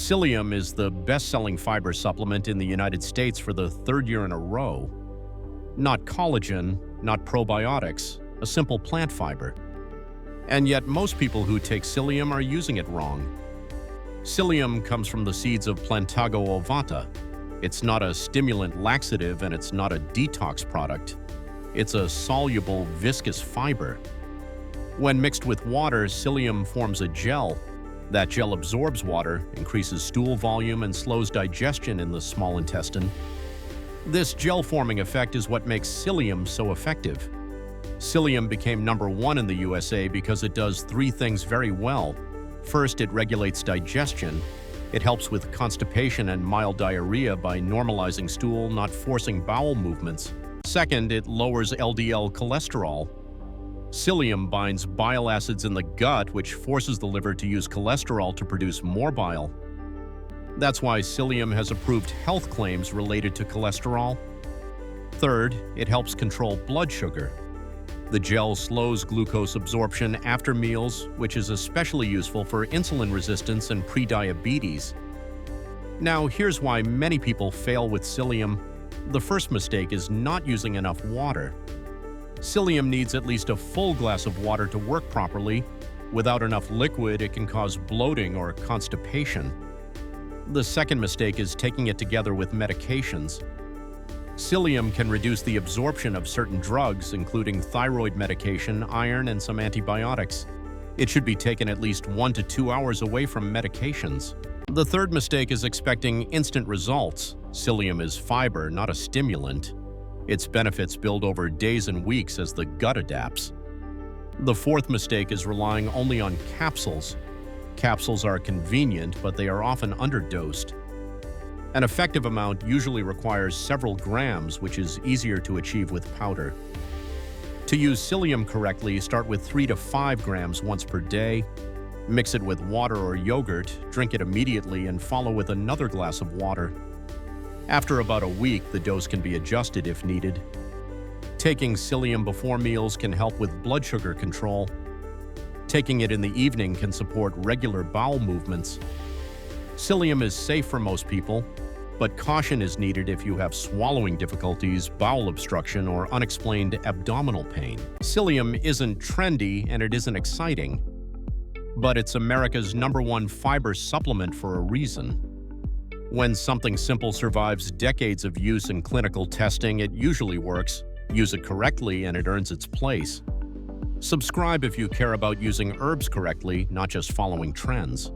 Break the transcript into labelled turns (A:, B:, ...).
A: Psyllium is the best-selling fiber supplement in the United States for the third year in a row. Not collagen, not probiotics, a simple plant fiber. And yet most people who take psyllium are using it wrong. Psyllium comes from the seeds of Plantago ovata. It's not a stimulant laxative and it's not a detox product. It's a soluble, viscous fiber. When mixed with water, psyllium forms a gel. That gel absorbs water, increases stool volume, and slows digestion in the small intestine. This gel-forming effect is what makes psyllium so effective. Psyllium became #1 in the USA because it does three things very well. First, it regulates digestion. It helps with constipation and mild diarrhea by normalizing stool, not forcing bowel movements. Second, it lowers LDL cholesterol. Psyllium binds bile acids in the gut, which forces the liver to use cholesterol to produce more bile. That's why psyllium has approved health claims related to cholesterol. Third, it helps control blood sugar. The gel slows glucose absorption after meals, which is especially useful for insulin resistance and prediabetes. Now, here's why many people fail with psyllium. The first mistake is not using enough water. Psyllium needs at least a full glass of water to work properly. Without enough liquid, it can cause bloating or constipation. The second mistake is taking it together with medications. Psyllium can reduce the absorption of certain drugs, including thyroid medication, iron, and some antibiotics. It should be taken at least 1 to 2 hours away from medications. The third mistake is expecting instant results. Psyllium is fiber, not a stimulant. Its benefits build over days and weeks as the gut adapts. The fourth mistake is relying only on capsules. Capsules are convenient, but they are often underdosed. An effective amount usually requires several grams, which is easier to achieve with powder. To use psyllium correctly, start with 3 to 5 grams once per day. Mix it with water or yogurt, drink it immediately, and follow with another glass of water. After about a week, the dose can be adjusted if needed. Taking psyllium before meals can help with blood sugar control. Taking it in the evening can support regular bowel movements. Psyllium is safe for most people, but caution is needed if you have swallowing difficulties, bowel obstruction, or unexplained abdominal pain. Psyllium isn't trendy and it isn't exciting, but it's America's #1 fiber supplement for a reason. When something simple survives decades of use in clinical testing, it usually works. Use it correctly and it earns its place. Subscribe if you care about using herbs correctly, not just following trends.